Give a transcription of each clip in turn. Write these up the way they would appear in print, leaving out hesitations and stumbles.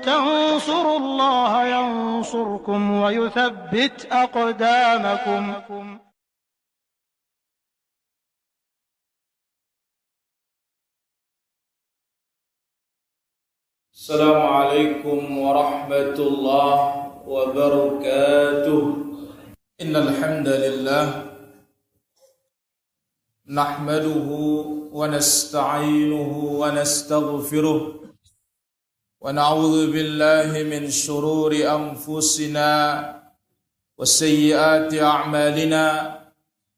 تنصروا الله ينصركم ويثبت أقدامكم. السلام عليكم ورحمة الله وبركاته. إن الحمد لله نحمده ونستعينه ونستغفره ونعوذ بالله من شرور أنفسنا وسيئات أعمالنا.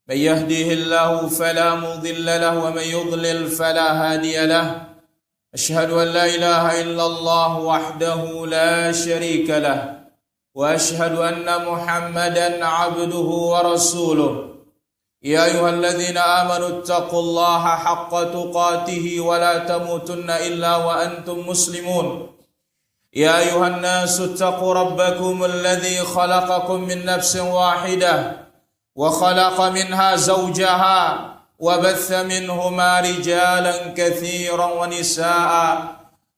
من يهده الله فلا مضل له ومن يضلل فلا هادي له. أشهد أن لا إله إلا الله وحده لا شريك له وأشهد أن محمدا عبده ورسوله. يا أيها الذين آمنوا اتقوا الله حق تقاته ولا تموتن إلا وأنتم مسلمون. يا أيها الناس اتقوا ربكم الذي خلقكم من نفس واحدة وخلق منها زوجها وبث منهما رجالا كثيرا ونساء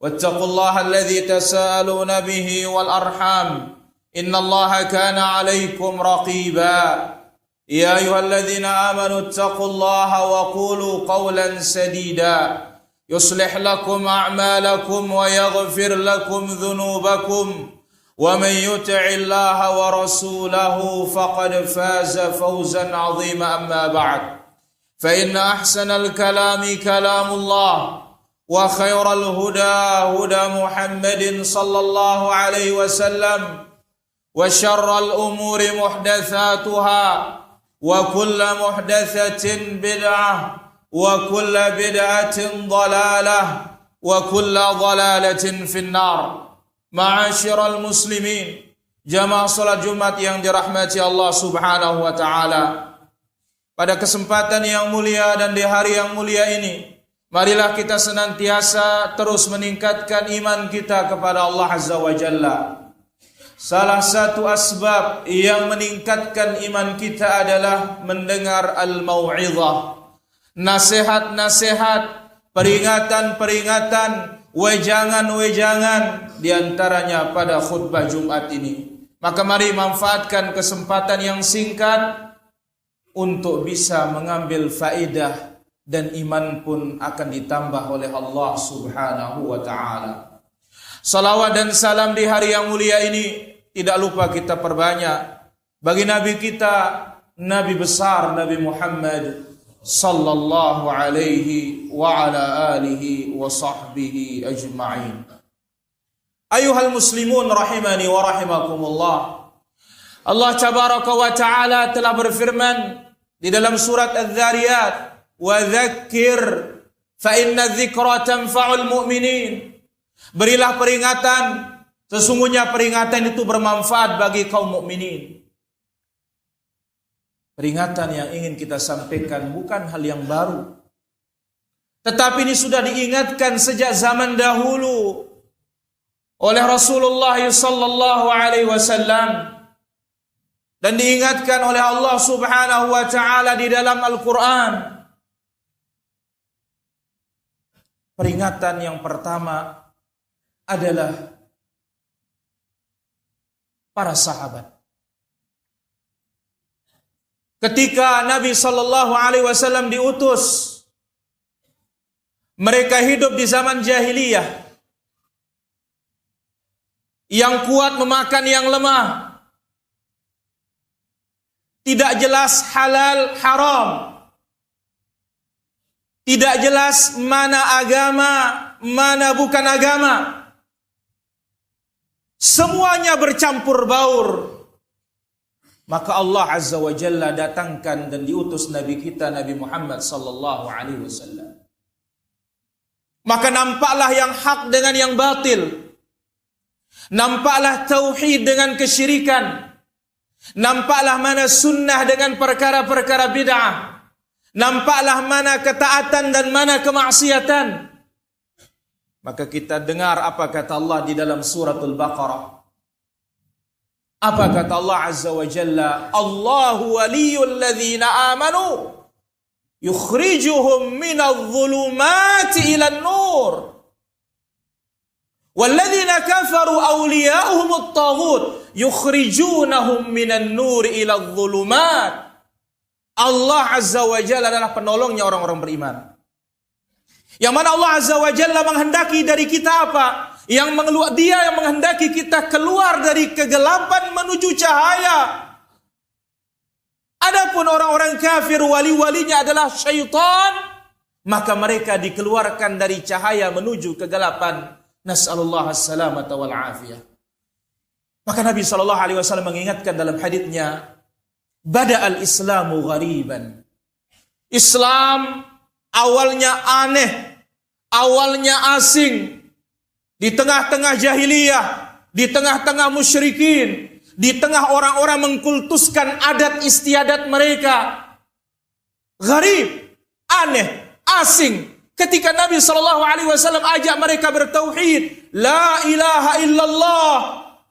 واتقوا الله الذي تساءلون به والأرحام إن الله كان عليكم رقيبا. يا أيها الذين آمنوا اتقوا الله وقولوا قولا سديدا يصلح لكم أعمالكم ويغفر لكم ذنوبكم ومن يطع الله ورسوله فقد فاز فوزا عظيما. أما بعد فإن أحسن الكلام كلام الله وخير الهدى هدى محمد صلى الله عليه وسلم وشر الأمور محدثاتها وكل محدثة بدعة وكل بدعة ضلالة وكل ضلالة في النار. Ma'asyiral muslimin, jamaah salat Jumat yang dirahmati Allah Subhanahu wa taala. Pada kesempatan yang mulia dan di hari yang mulia ini, marilah kita senantiasa terus meningkatkan iman kita kepada Allah Azza wa Jalla. Salah satu asbab yang meningkatkan iman kita adalah mendengar al-mau'izah, nasihat-nasihat, peringatan-peringatan, wejangan-wejangan, diantaranya pada khutbah Jumat ini. Maka mari manfaatkan kesempatan yang singkat untuk bisa mengambil faedah, dan iman pun akan ditambah oleh Allah Subhanahu wa ta'ala. Salawat dan salam di hari yang mulia ini tidak lupa kita perbanyak bagi Nabi kita, Nabi besar Nabi Muhammad sallallahu alaihi wa ala alihi wa sahbihi ajma'in. Ayuhal muslimun rahimani wa rahimakumullah. Allah tabaraka wa ta'ala telah berfirman di dalam surat Adz-Dzariyat, wa dzakkir fa inna dzikra tanfa'ul mu'minin. Berilah peringatan, sesungguhnya peringatan itu bermanfaat bagi kaum mukminin. Peringatan yang ingin kita sampaikan bukan hal yang baru, tetapi ini sudah diingatkan sejak zaman dahulu oleh Rasulullah sallallahu alaihi wasallam, dan diingatkan oleh Allah Subhanahu wa ta'ala di dalam Al-Quran. Peringatan yang pertama adalah para sahabat. Ketika Nabi sallallahu alaihi wasallam diutus, mereka hidup di zaman jahiliyah. Yang kuat memakan yang lemah. Tidak jelas halal haram. Tidak jelas mana agama, mana bukan agama. Semuanya bercampur baur. Maka Allah Azza wa Jalla datangkan dan diutus Nabi kita Nabi Muhammad sallallahu alaihi wasallam. Maka nampaklah yang hak dengan yang batil. Nampaklah tauhid dengan kesyirikan. Nampaklah mana sunnah dengan perkara-perkara bid'ah. Nampaklah mana ketaatan dan mana kemaksiatan. Maka kita dengar apa kata Allah di dalam suratul Baqarah. Apa kata Allah Azza wa Jalla? Allahu waliyul ladzina amanu yukhrijuhum minadh dhulumati ilan nur Walladzina kafaru awliya'uhumut taghut yukhrijunahum minan nuri ila dhulumat. Allah Azza wa Jalla adalah penolongnya orang-orang beriman. Yang mana Allah Azza wa Jalla menghendaki dari kita apa? Dia yang menghendaki kita keluar dari kegelapan menuju cahaya. Adapun orang-orang kafir, wali-walinya adalah syaitan, maka mereka dikeluarkan dari cahaya menuju kegelapan. Nas'alullah as-salamata wal afiyah. Maka Nabi SAW mengingatkan dalam haditsnya, Bada'al Islamu ghariban. Islam awalnya aneh, awalnya asing, di tengah-tengah jahiliyah, di tengah-tengah musyrikin, di tengah orang-orang mengkultuskan adat istiadat mereka. Gharib, aneh, asing. Ketika Nabi SAW ajak mereka bertauhid, la ilaha illallah,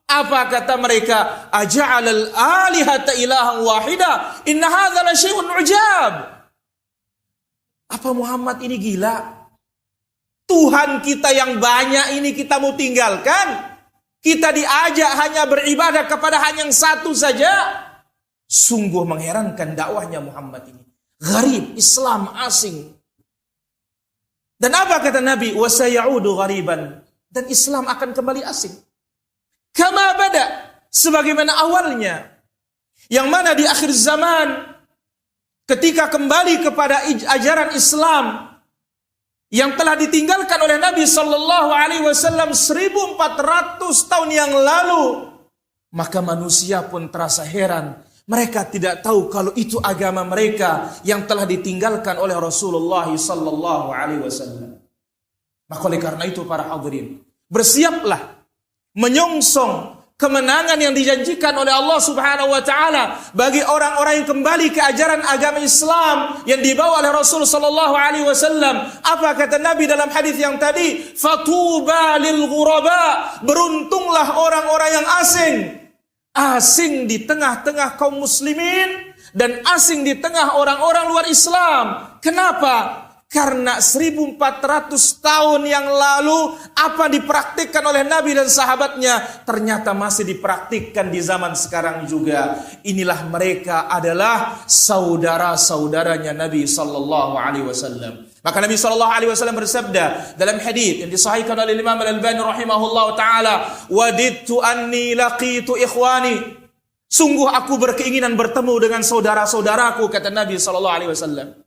apa kata mereka? Aja'alal alihata ilahan wahida, inna hadza la syai'un ujab. Apa Muhammad ini gila? Tuhan kita yang banyak ini kita mau tinggalkan? Kita diajak hanya beribadah kepada hanya yang satu saja? Sungguh mengherankan dakwahnya Muhammad ini. Gharib, Islam asing. Dan apa kata Nabi? Wa sayaudu ghariban. Dan Islam akan kembali asing. Kama bada, sebagaimana awalnya. Yang mana di akhir zaman, ketika kembali kepada ajaran Islam yang telah ditinggalkan oleh Nabi SAW 1400 tahun yang lalu, maka manusia pun terasa heran. Mereka tidak tahu kalau itu agama mereka yang telah ditinggalkan oleh Rasulullah SAW. Maka oleh karena itu para hadirin, bersiaplah menyongsong kemenangan yang dijanjikan oleh Allah Subhanahu wa taala bagi orang-orang yang kembali ke ajaran agama Islam yang dibawa oleh Rasul sallallahu alaihi wasallam. Apa kata Nabi dalam hadis yang tadi? Fatuba lil ghuraba, beruntunglah orang-orang yang asing. Asing di tengah-tengah kaum muslimin dan asing di tengah orang-orang luar Islam. Kenapa? Karena 1400 tahun yang lalu apa dipraktikkan oleh Nabi dan sahabatnya ternyata masih dipraktikkan di zaman sekarang juga. Inilah mereka adalah saudara-saudaranya Nabi sallallahu alaihi wasallam. Maka Nabi sallallahu alaihi wasallam bersabda dalam hadis yang disahihkan oleh Imam Al-Albani rahimahullahu taala, "Wadidtu anni laqitu ikhwani." Sungguh aku berkeinginan bertemu dengan saudara-saudaraku, kata Nabi sallallahu alaihi wasallam.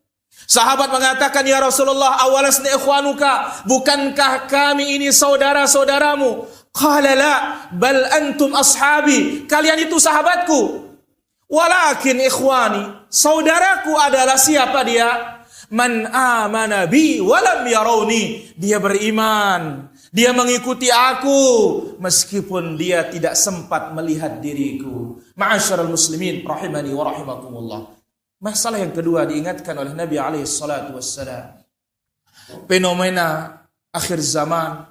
Sahabat mengatakan, ya Rasulullah, awalasna ikhwanuka, bukankah kami ini saudara-saudaramu? Qala la, bal antum ashabi, kalian itu sahabatku. Walakin ikhwani, saudaraku adalah siapa dia? Man amana bi walam yarawni, dia beriman, dia mengikuti aku meskipun dia tidak sempat melihat diriku. Ma'asyiral muslimin rahimani wa rahimakumullah. Masalah yang kedua diingatkan oleh Nabi alaihi salatu wassalam, fenomena akhir zaman,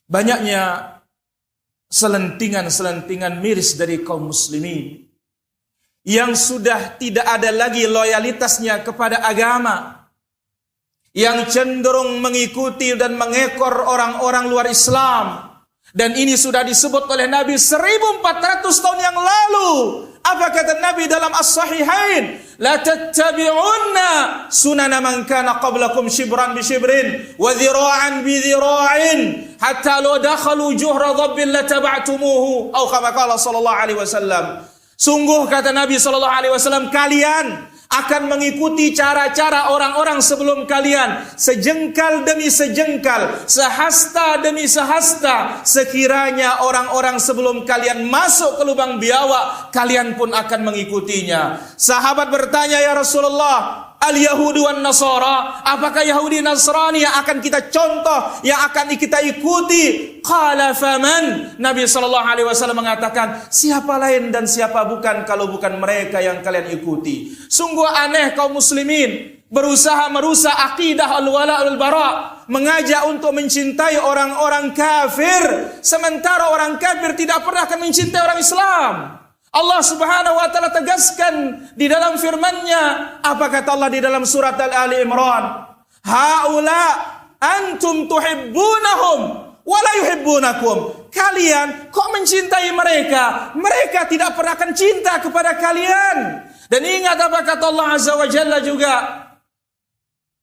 banyaknya selentingan-selentingan miris dari kaum muslimin yang sudah tidak ada lagi loyalitasnya kepada agama, yang cenderung mengikuti dan mengekor orang-orang luar Islam. Dan ini sudah disebut oleh Nabi 1400 tahun yang lalu. Apa kata Nabi dalam As-Sahihain? La tattabi'unna sunana man kana qablakum shibran bi shibrin wa dhira'an bi dhira'in hatta law dakhalu juhra dhabbin lataba'tumuhu, atau kama qala sallallahu alaihi wasallam. Sungguh kata Nabi sallallahu alaihi wasallam, kalian akan mengikuti cara-cara orang-orang sebelum kalian, sejengkal demi sejengkal, sehasta demi sehasta. Sekiranya orang-orang sebelum kalian masuk ke lubang biawak, kalian pun akan mengikutinya. Sahabat bertanya, ya Rasulullah, al-Yahudi wan Nasara, apakah Yahudi Nasrani yang akan kita contoh, yang akan kita ikuti? Qala faman, Nabi SAW mengatakan, siapa lain dan siapa bukan kalau bukan mereka yang kalian ikuti. Sungguh aneh kaum muslimin berusaha merusak akidah al-wala al-bara, mengajak untuk mencintai orang-orang kafir, sementara orang kafir tidak pernah akan mencintai orang Islam. Allah Subhanahu wa taala tegaskan di dalam firman-Nya, apa kata Allah di dalam surat Al-Ali Imran? Haula antum tuhibbunahum wala yuhibbunakum. Kalian kok mencintai mereka? Mereka tidak pernah akan cinta kepada kalian. Dan ingat apa kata Allah Azza wa Jalla juga.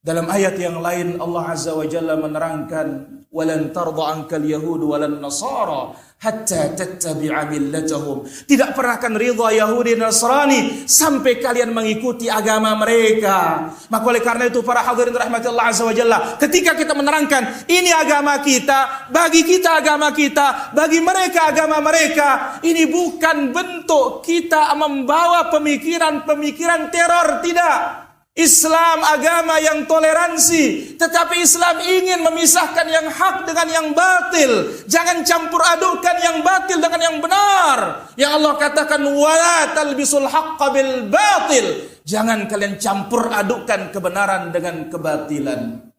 Dalam ayat yang lain Allah Azza wa Jalla menerangkan, walan tarda ankal yahud walan nasara hatta tattabi'a millatahum. Tidak pernah akan ridha Yahudi dan Nasrani sampai kalian mengikuti agama mereka. Maka oleh karena itu para hadirin rahmati Allah Azza wa Jalla, ketika kita menerangkan ini agama kita, bagi kita agama kita, bagi mereka agama mereka, ini bukan bentuk kita membawa pemikiran-pemikiran teror, tidak. Islam agama yang toleransi, tetapi Islam ingin memisahkan yang hak dengan yang batil. Jangan campur adukkan yang batil dengan yang benar. Yang Allah katakan wala talbisul haqqa bil batil. Jangan kalian campur adukkan kebenaran dengan kebatilan.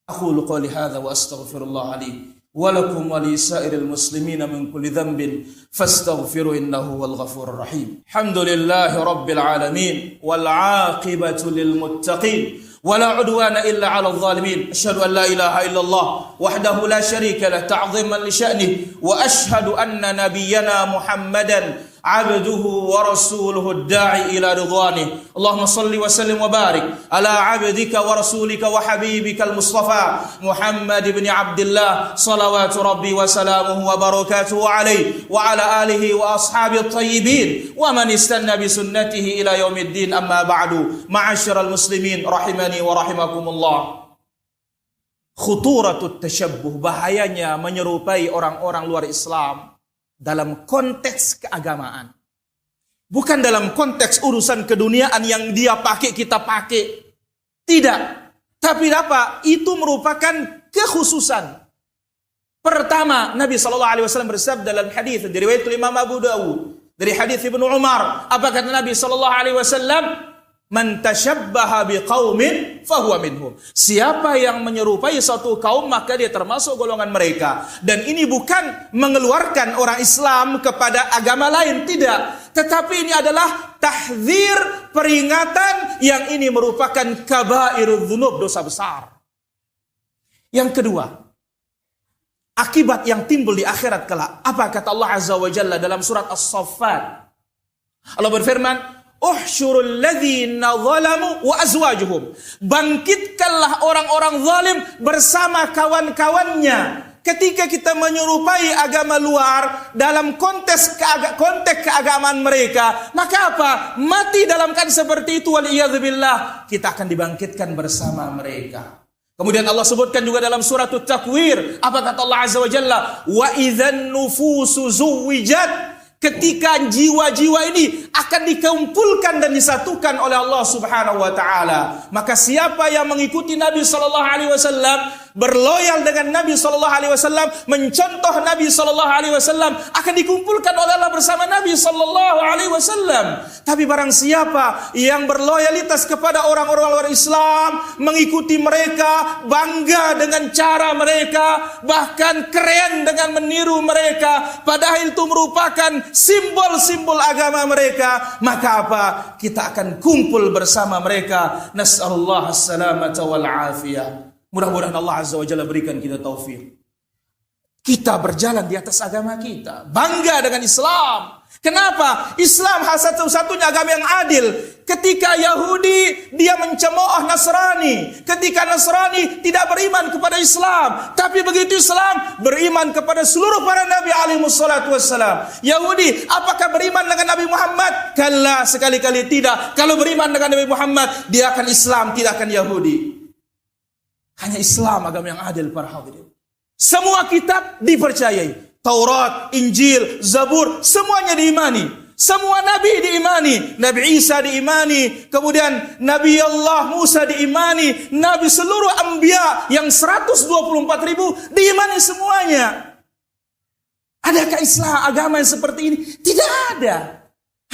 Aqulu qouli hadza wa astaghfirullah li wa lakum wa li sa'iril muslimina min kulli dhanbin fastaghfiru innahu wal ghafurur rahim. Alhamdulillahi rabbil alamin wal 'aqibatu lil muttaqin wala 'udwana illa 'alal zalimin. Asyhadu an la ilaha illallah wahdahu la syarika lah ta'dhiman li sya'nihi wa asyhadu anna nabiyyana Muhammadan abduhu wa rasuluhu ad-da'i ila ridwanih. Allahumma salli wa sallim wa barik ala abdika wa rasulika wa habibika al-Mustafa Muhammad ibn Abdullah salawatu rabbi wa salamuhu wa barakatuhu alayhi wa ala alihi wa ashabihi at-tayyibin wa man istanna bi sunnatihi ila yaumiddin. Amma ba'du, ma'asyiral muslimin rahimani wa rahimakumullah. Khuturatut tashabbuh, bahayanya menyerupai orang-orang luar Islam dalam konteks keagamaan. Bukan dalam konteks urusan keduniaan yang dia pakai kita pakai. Tidak. Tapi apa? Itu merupakan kekhususan. Pertama, Nabi SAW bersabda dalam hadis dari riwayat Imam Abu Dawud dari hadis Ibnu Umar. Apa kata Nabi SAW? Man tashabbaha biqaumin fahuwa minhum. Siapa yang menyerupai suatu kaum maka dia termasuk golongan mereka. Dan ini bukan mengeluarkan orang Islam kepada agama lain, tidak. Tetapi ini adalah tahdzir, peringatan yang ini merupakan kabairudz dzunub, dosa besar. Yang kedua, akibat yang timbul di akhirat kelak. Apa kata Allah Azza wa Jalla dalam surat As-Saffat? Allah berfirman, uhsyurul ladzina zalamu wa azwajuhum. Bangkitkanlah orang-orang zalim bersama kawan-kawannya. Ketika kita menyerupai agama luar dalam konteks keagamaan mereka, maka apa? Mati dalam keadaan seperti itu, waliyadzubillah, kita akan dibangkitkan bersama mereka. Kemudian Allah sebutkan juga dalam surat At-Takwir, apa kata Allah Azza wa Jalla? Wa idzan nufusu zuwijat. Ketika jiwa-jiwa ini akan dikumpulkan dan disatukan oleh Allah Subhanahu wa taala, maka siapa yang mengikuti Nabi sallallahu alaihi wasallam, berloyal dengan Nabi sallallahu alaihi wasallam, mencontoh Nabi sallallahu alaihi wasallam, akan dikumpulkan oleh Allah bersama Nabi sallallahu alaihi wasallam. Tapi barang siapa yang berloyalitas kepada orang-orang luar Islam, mengikuti mereka, bangga dengan cara mereka, bahkan keren dengan meniru mereka, padahal itu merupakan simbol-simbol agama mereka, maka apa? Kita akan kumpul bersama mereka. Nas'alullah as-salamata wal afiyah. Mudah-mudahan Allah Azza wa Jalla berikan kita taufik. Kita berjalan di atas agama kita, bangga dengan Islam. Kenapa? Islam satu-satunya agama yang adil. Ketika Yahudi dia mencemooh Nasrani, ketika Nasrani tidak beriman kepada Islam, tapi begitu Islam beriman kepada seluruh para nabi alaihi wassalatu wassalam. Yahudi apakah beriman dengan Nabi Muhammad? Kalla, sekali-kali tidak. Kalau beriman dengan Nabi Muhammad, dia akan Islam, tidak akan Yahudi. Hanya Islam agama yang adil para hadirin. Semua kitab dipercayai. Taurat, Injil, Zabur, semuanya diimani. Semua nabi diimani. Nabi Isa diimani. Kemudian Nabi Allah Musa diimani. Nabi seluruh anbiya yang 124.000 diimani semuanya. Adakah Islam agama yang seperti ini? Tidak ada.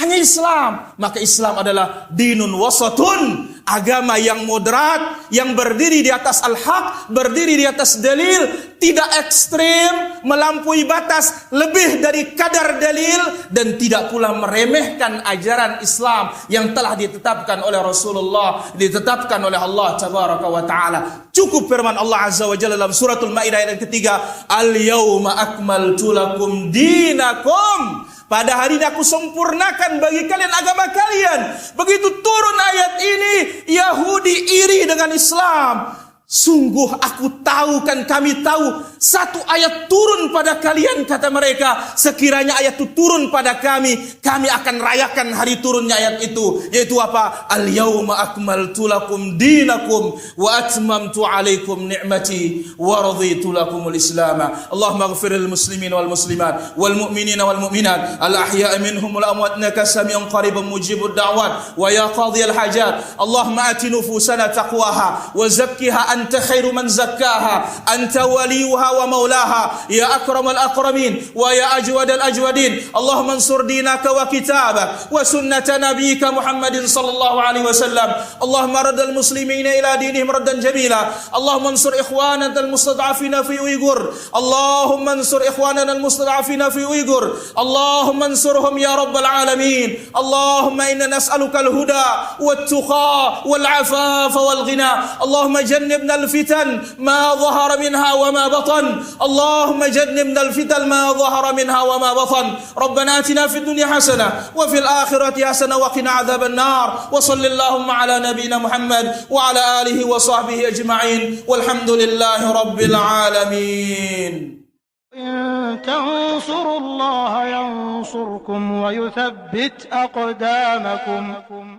Hanya Islam. Maka Islam adalah dinun wasatun, agama yang moderat, yang berdiri di atas al-haq, berdiri di atas dalil, tidak ekstrim, melampaui batas lebih dari kadar dalil, dan tidak pula meremehkan ajaran Islam yang telah ditetapkan oleh Rasulullah, ditetapkan oleh Allah tabaraka wa ta'ala. Cukup firman Allah azza wa jalla dalam suratul Maidah ayat ketiga, al-yauma akmaltu lakum dinakum. Pada hari ini aku sempurnakan bagi kalian agama kalian. Begitu turun ayat ini, Yahudi iri dengan Islam. Sungguh aku tahu, kan kami tahu, satu ayat turun pada kalian, kata mereka. Sekiranya ayat itu turun pada kami akan rayakan hari turunnya ayat itu. Yaitu apa? Al-yawma akmaltu lakum dinakum wa atmamtu alaikum ni'mati wa raditu lakumul islama. Allahumma ghafiril muslimin wal muslimat wal mu'minina wal mu'minat al ahya'i minhum wal amwat innaka sami'un qaribun mujibud da'wat wa ya qadhiyal hajat. Allahumma ati nufusana taqwaha wa zakkiha anta khairu man zakkaha anta waliyuha wa maulaha ya akramal akramin wa ya ajwadal ajwadin. Allahumma ansur dinaka wa kitabak wa sunnata nabiyyika Muhammadin sallallahu alaihi wasallam. Allahumma raddal muslimina ila dinihim raddan jamila. Allahumma ansur ikhwanana al-mustad'afina fi Uyghur. Allahumma ansur ikhwanana al-mustad'afina fi Uyghur. Allahumma ansurhum ya rabbal alamin. Allahumma inna nas'aluka al-huda wat-tuqa wal-'afafa wal-ghina. Allahumma jannibna al-fitan ما ظهر منها وما بطن. اللهم جنبنا الفتن ما ظهر منها وما بطن. ربنا آتنا في الدنيا حسنة وفي الآخرة حسنة وقنا عذاب النار. وصل اللهم على نبينا محمد وعلى آله وصحبه أجمعين والحمد لله رب العالمين. إن تنصروا الله ينصركم ويثبت أقدامكم.